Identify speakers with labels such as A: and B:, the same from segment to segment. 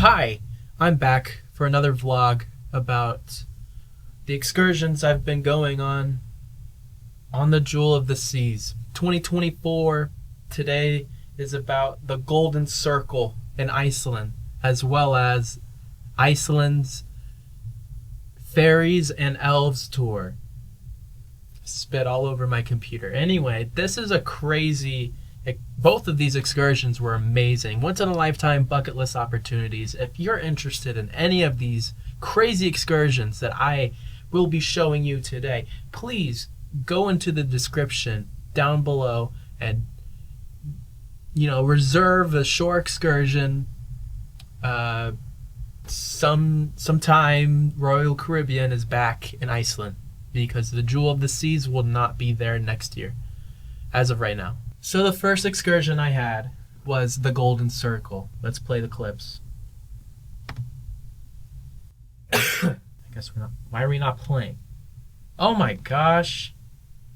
A: Hi, I'm back for another vlog about the excursions I've been going on the Jewel of the Seas. 2024, today is about the Golden Circle in Iceland, as well as Iceland's Fairies and Elves tour. Spit all over my computer. Anyway, this is a crazy... Both of these excursions were amazing. Once in a lifetime bucket list opportunities. If you're interested in any of these crazy excursions that I will be showing you today, please go into the description down below and reserve a shore excursion sometime Royal Caribbean is back in Iceland, because the Jewel of the Seas will not be there next year as of right now. So the first excursion I had was the Golden Circle. Let's play the clips. I guess we're not... Why are we not playing? Oh my gosh.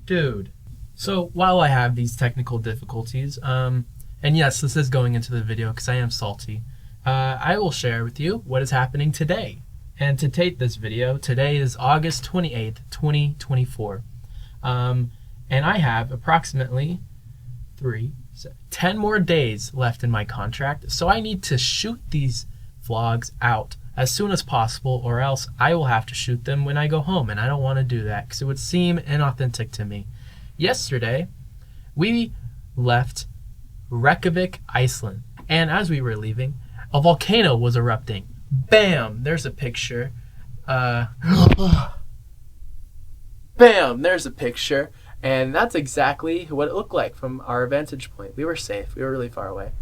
A: Dude. So while I have these technical difficulties, and yes, this is going into the video because I am salty, I will share with you what is happening today. And to tape this video, today is August 28th, 2024. And I have approximately 10 more days left in my contract, so I need to shoot these vlogs out as soon as possible, or else I will have to shoot them when I go home, and I don't want to do that because it would seem inauthentic to me. Yesterday, we left Reykjavík, Iceland, and as we were leaving, a volcano was erupting. Bam! There's a picture. Bam! There's a picture. And that's exactly what it looked like from our vantage point. We were safe. We were really far away.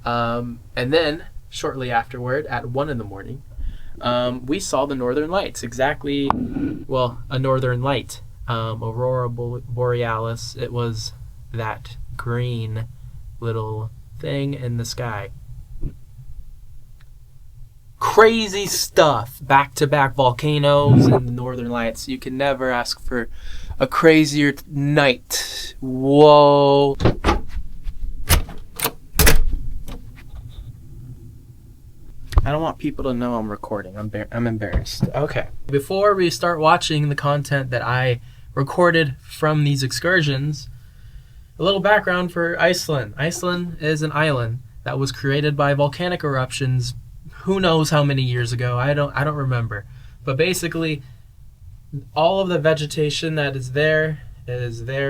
A: And then, shortly afterward, at 1 in the morning, we saw the northern lights. Exactly, well, a northern light. Aurora Borealis. It was that green little thing in the sky. Crazy stuff. Back-to-back volcanoes and the northern lights. You can never ask for a crazier night. Whoa. I don't want people to know I'm recording. I'm embarrassed. Okay. Before we start watching the content that I recorded from these excursions, a little background for Iceland. Iceland is an island that was created by volcanic eruptions who knows how many years ago. I don't remember. But basically, all of the vegetation that is there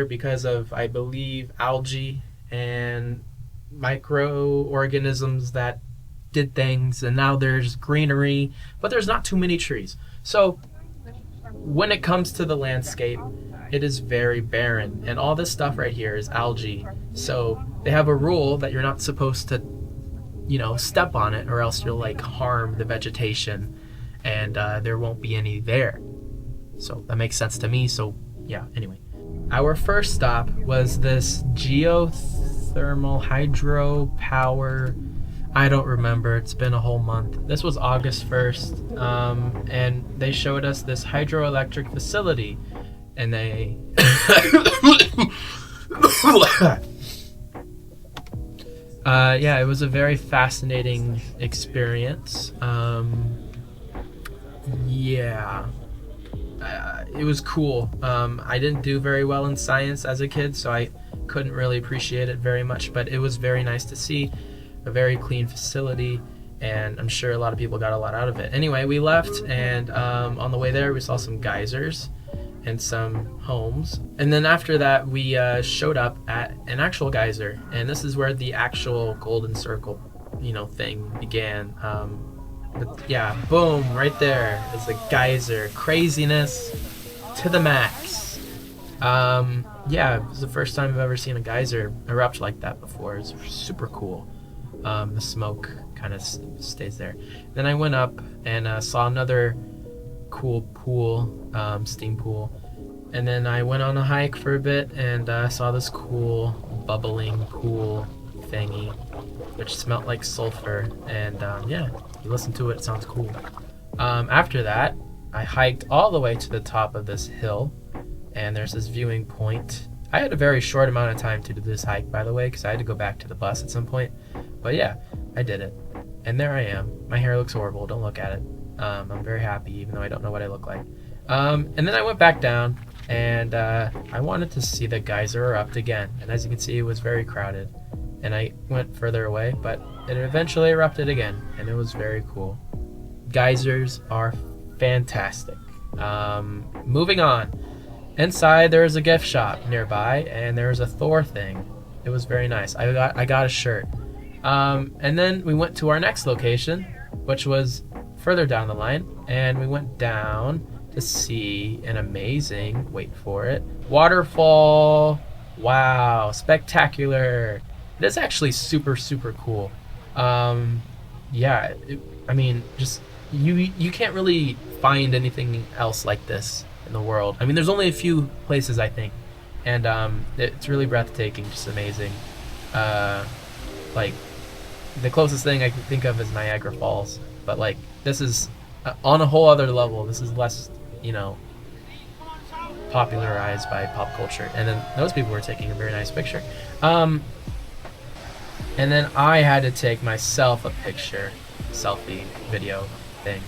A: because of, I believe, algae and microorganisms that did things, and now there's greenery, but there's not too many trees. So when it comes to the landscape, it is very barren, and all this stuff right here is algae. So they have a rule that you're not supposed to step on it, or else you'll harm the vegetation, and there won't be any there. So that makes sense to me. So yeah, anyway, our first stop was this geothermal hydropower. I don't remember, it's been a whole month. This was August 1st, and they showed us this hydroelectric facility, and they yeah, it was a very fascinating experience. Yeah, it was cool. I didn't do very well in science as a kid, so I couldn't really appreciate it very much, but it was very nice to see. A very clean facility, and I'm sure a lot of people got a lot out of it. Anyway, we left, and on the way there we saw some geysers and some homes, and then after that we showed up at an actual geyser, and this is where the actual Golden Circle thing began. But yeah, boom, right there is a geyser. Craziness to the max. Yeah, it was the first time I've ever seen a geyser erupt like that before. It's super cool. The smoke kind of stays there. Then I went up and saw another cool pool, steam pool. And then I went on a hike for a bit and saw this cool bubbling pool thingy, which smelled like sulfur. And yeah, you listen to it, it sounds cool. After that, I hiked all the way to the top of this hill, and there's this viewing point. I had a very short amount of time to do this hike, by the way, because I had to go back to the bus at some point. But yeah, I did it. And there I am. My hair looks horrible. Don't look at it. I'm very happy, even though I don't know what I look like. And then I went back down, and I wanted to see the geyser erupt again. And as you can see, it was very crowded. And I went further away, but it eventually erupted again, and it was very cool. Geysers are fantastic. Moving on. Inside, there is a gift shop nearby, and there was a Thor thing. It was very nice. I got a shirt. And then we went to our next location, which was further down the line, and we went down to see an amazing, wait for it, waterfall. Wow, spectacular. It is actually super, super cool. Yeah, I mean, just you can't really find anything else like this in the world. I mean, there's only a few places, I think, and it's really breathtaking, just amazing. Like, the closest thing I can think of is Niagara Falls, but like, this is on a whole other level. This is less, popularized by pop culture. And then those people were taking a very nice picture. And then I had to take myself a picture, selfie video thing,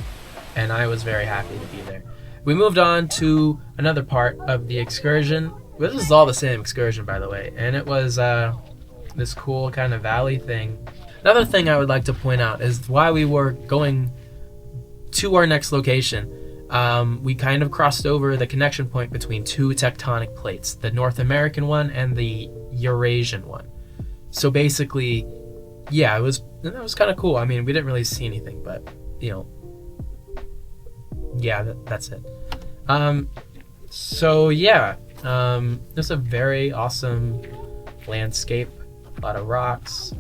A: and I was very happy to be there. We moved on to another part of the excursion. This is all the same excursion, by the way, and it was this cool kind of valley thing. Another thing I would like to point out is while we were going to our next location, we kind of crossed over the connection point between two tectonic plates, the North American one and the Eurasian one. So basically, yeah, it was kind of cool. I mean, we didn't really see anything, but yeah, that's it. So yeah, just a very awesome landscape, a lot of rocks.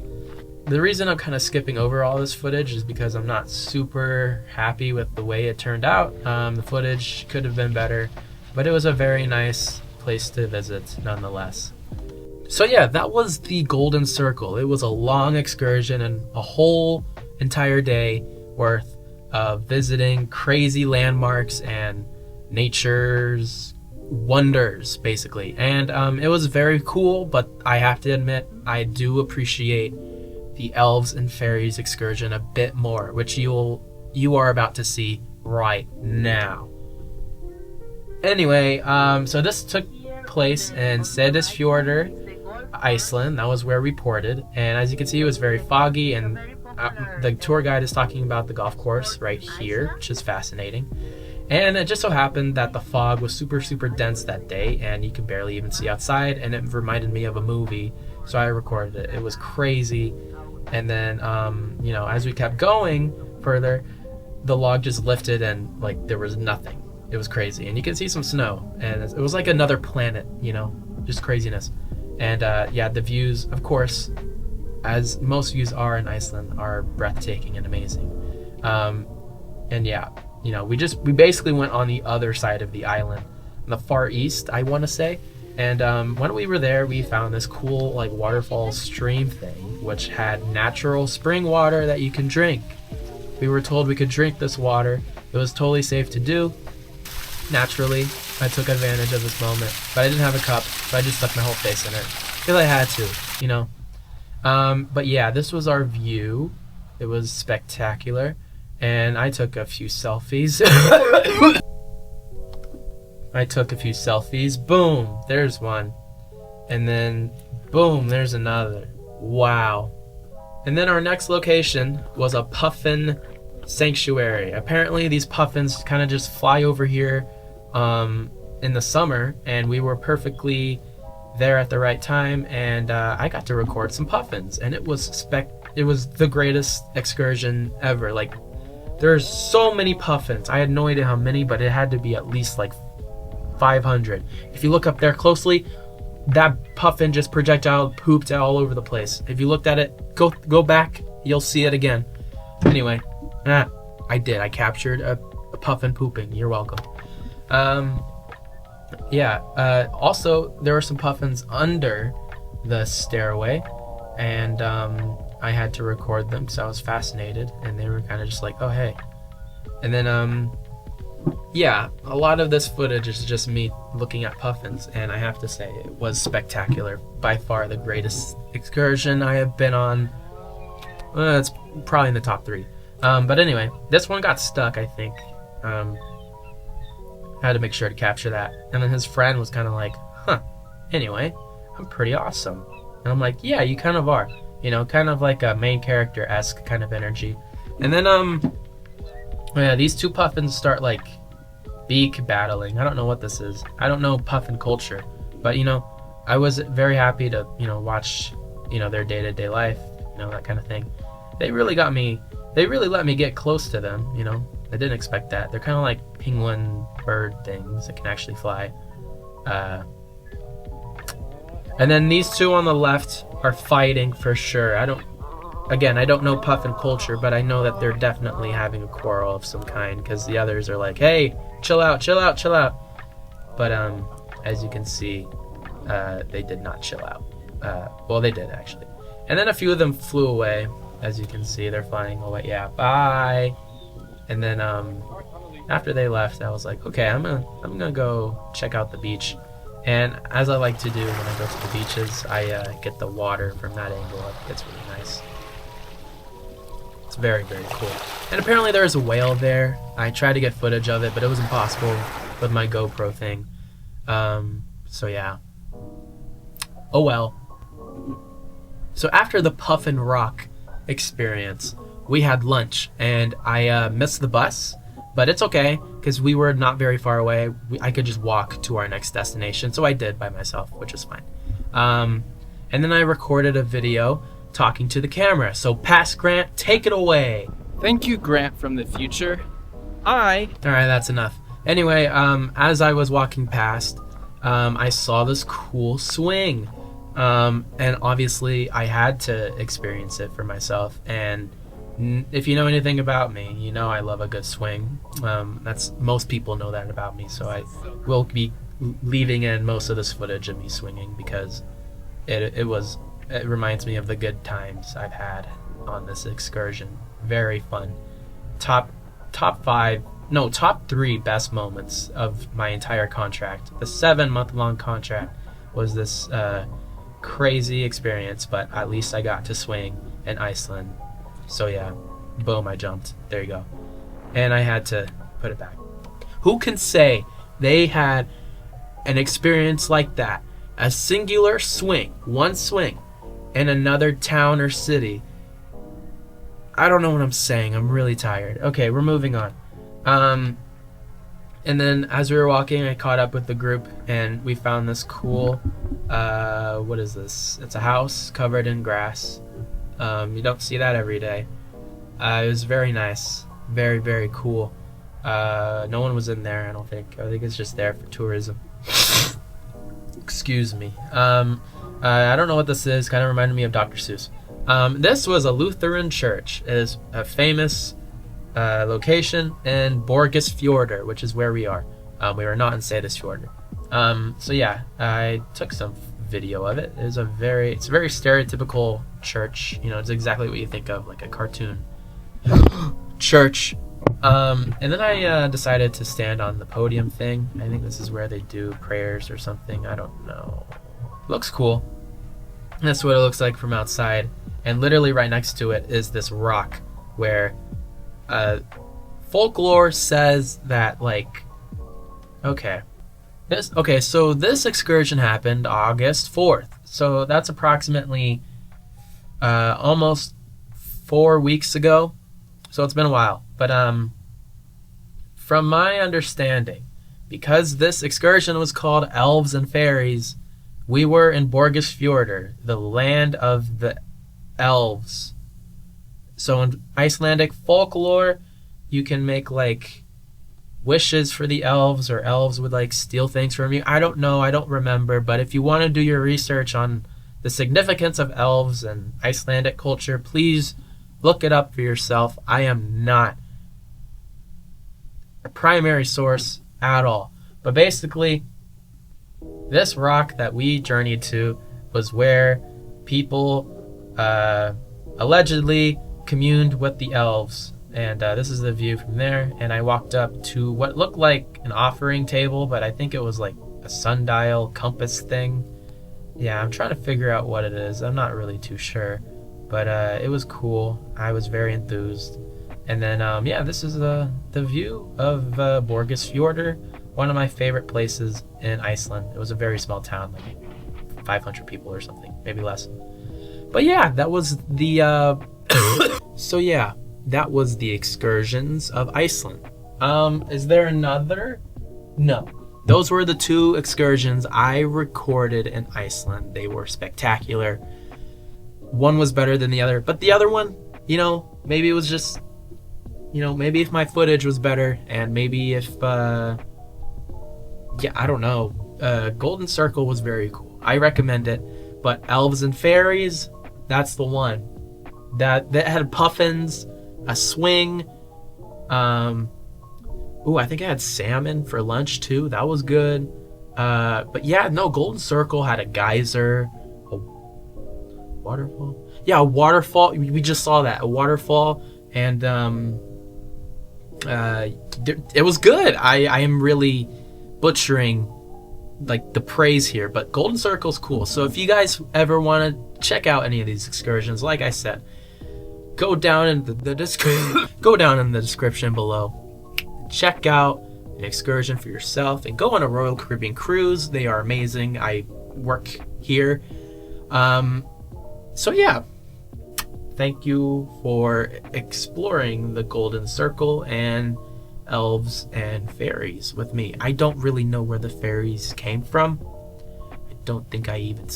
A: The reason I'm kind of skipping over all this footage is because I'm not super happy with the way it turned out. The footage could have been better, but it was a very nice place to visit nonetheless. So yeah, that was the Golden Circle. It was a long excursion and a whole entire day worth of visiting crazy landmarks and nature's wonders, basically. And it was very cool, but I have to admit, I do appreciate the Elves and Fairies excursion a bit more, which you are about to see right now. Anyway, so this took place in Seydisfjordur, Iceland. That was where we ported, and as you can see, it was very foggy, and the tour guide is talking about the golf course right here, which is fascinating. And it just so happened that the fog was super, super dense that day, and you could barely even see outside, and it reminded me of a movie, so I recorded it. It was crazy. And then, as we kept going further, the log just lifted and like there was nothing. It was crazy, and you can see some snow, and it was like another planet, just craziness. And yeah, the views, of course, as most views are in Iceland, are breathtaking and amazing. And yeah, we basically went on the other side of the island, in the far east, I want to say. And when we were there, we found this cool like waterfall stream thing, which had natural spring water that you can drink. We were told we could drink this water. It was totally safe to do. Naturally, I took advantage of this moment, but I didn't have a cup, so I just stuck my whole face in it because I had to, But yeah, this was our view. It was spectacular, and I took a few selfies. Boom, there's one. And then, boom, there's another. Wow. And then our next location was a puffin sanctuary. Apparently, these puffins kind of just fly over here in the summer, and we were perfectly there at the right time, and I got to record some puffins, and it was the greatest excursion ever. Like, there's so many puffins. I had no idea how many, but it had to be at least like 500. If you look up there closely, that puffin just projectile pooped all over the place. If you looked at it, go back, you'll see it again. Anyway, I did. I captured a puffin pooping. You're welcome. Yeah. Also, there were some puffins under the stairway, and I had to record them because I was fascinated, and they were kind of just like, oh hey. And then yeah, a lot of this footage is just me looking at puffins, and I have to say it was spectacular. By far the greatest excursion I have been on. probably in the top 3. But anyway, this one got stuck, I think. I had to make sure to capture that. And then his friend was kind of like, huh, anyway, I'm pretty awesome. And I'm like, yeah, you kind of are. You know, kind of like a main character-esque kind of energy. And then, yeah, these 2 puffins start, like, beak battling. I don't know what this is. I don't know puffin culture. But, you know, I was very happy to, you know, watch, you know, their day-to-day life, you know, that kind of thing. They really got me, they really let me get close to them, you know. I didn't expect that. They're kind of like penguin bird things that can actually fly. And then these 2 on the left are fighting for sure. I don't know puffin culture, but I know that they're definitely having a quarrel of some kind, because the others are like, hey, chill out, chill out, chill out. But as you can see, they did not chill out. Well, they did actually. And then a few of them flew away. As you can see, they're flying away. Yeah, bye. And then after they left, I was like, okay, I'm gonna go check out the beach. And as I like to do when I go to the beaches, I get the water from that angle. I think it's really nice. It's very, very cool. And apparently there's a whale there. I tried to get footage of it, but it was impossible with my GoPro thing. So yeah. Oh well. So after the Puffin Rock experience, we had lunch, and I missed the bus, but it's okay because we were not very far away. I could just walk to our next destination, so I did by myself, which is fine. And then I recorded a video talking to the camera. So past Grant, take it away.
B: Thank you, Grant from the future.
A: Alright, that's enough. Anyway, as I was walking past, I saw this cool swing. And obviously I had to experience it for myself. And if you know anything about me, you know I love a good swing. Most people know that about me, so I will be leaving in most of this footage of me swinging because it reminds me of the good times I've had on this excursion. Very fun. Top 3 best moments of my entire contract. The 7-month-long contract was this crazy experience, but at least I got to swing in Iceland. So yeah, boom, I jumped. There you go. And I had to put it back. Who can say they had an experience like that? A singular swing, one swing, in another town or city. I don't know what I'm saying. I'm really tired. Okay, we're moving on. And then as we were walking, I caught up with the group, and we found this cool, what is this? It's a house covered in grass. You don't see that every day. It was very nice. Very, very cool. No one was in there, I don't think. I think it's just there for tourism. Excuse me. I don't know what this is. Kind of reminded me of Dr. Seuss. This was a Lutheran church. It is a famous location in Borgarfjörður, which is where we are. We were not in Seydisfjordur. So yeah, I took some video of it. It's a very stereotypical church. You know, it's exactly what you think of, like a cartoon church. And then I decided to stand on the podium thing. I think this is where they do prayers or something. I don't know. Looks cool. That's what it looks like from outside. And literally right next to it is this rock where folklore says that, like, so this excursion happened August 4th. So that's approximately almost 4 weeks ago. So it's been a while. But from my understanding, because this excursion was called Elves and Fairies, we were in Borgarfjörður, the land of the elves. So in Icelandic folklore, you can make like wishes for the elves, or elves would like steal things from you. I don't know, I don't remember, but if you want to do your research on the significance of elves and Icelandic culture, please look it up for yourself. I am not a primary source at all. But basically, this rock that we journeyed to was where people allegedly communed with the elves. And this is the view from there. And I walked up to what looked like an offering table, but I think it was like a sundial compass thing. Yeah, I'm trying to figure out what it is. I'm not really too sure. But it was cool. I was very enthused. And then, yeah, this is the view of Borgarfjörður, one of my favorite places in Iceland. It was a very small town, like 500 people or something, maybe less. But yeah, that was the so yeah, that was the excursions of Iceland. Is there another? No. Those were the 2 excursions I recorded in Iceland. They were spectacular. One was better than the other, but the other one, you know, maybe it was just, you know, maybe if my footage was better, and maybe if yeah, I don't know. Golden Circle was very cool. I recommend it. But Elves and Fairies, that's the one. That had puffins, a swing. Ooh, I think I had salmon for lunch too. That was good. But yeah, no, Golden Circle had a geyser, a waterfall. Yeah, a waterfall. We just saw that, a waterfall, and it was good. I am really butchering like the praise here, but Golden Circle's cool. So if you guys ever want to check out any of these excursions, like I said, go down in the description below. Check out an excursion for yourself and go on a Royal Caribbean cruise. They are amazing. I work here. So yeah, thank you for exploring the Golden Circle and Elves and Fairies with me. I don't really know where the fairies came from. I don't think I didn't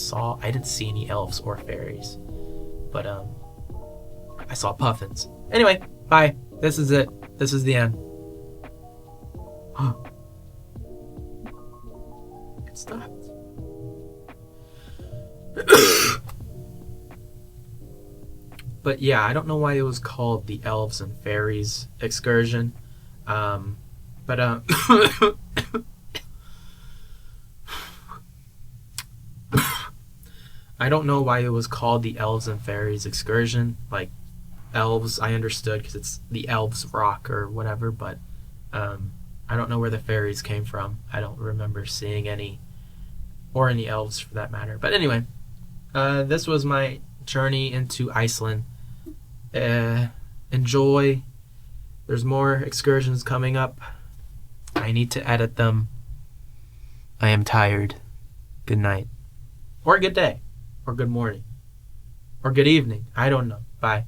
A: see any elves or fairies, but I saw puffins. Anyway, bye. This is it. This is the end. It stopped. But yeah, I don't know why it was called the Elves and Fairies excursion. But I don't know why it was called the Elves and Fairies excursion. Like, elves, I understood because it's the Elves Rock or whatever, but I don't know where the fairies came from. I don't remember seeing any, or any elves for that matter. But anyway, this was my journey into Iceland. Enjoy. There's more excursions coming up. I need to edit them. I am tired. Good night. Or good day. Or good morning. Or good evening. I don't know. Bye.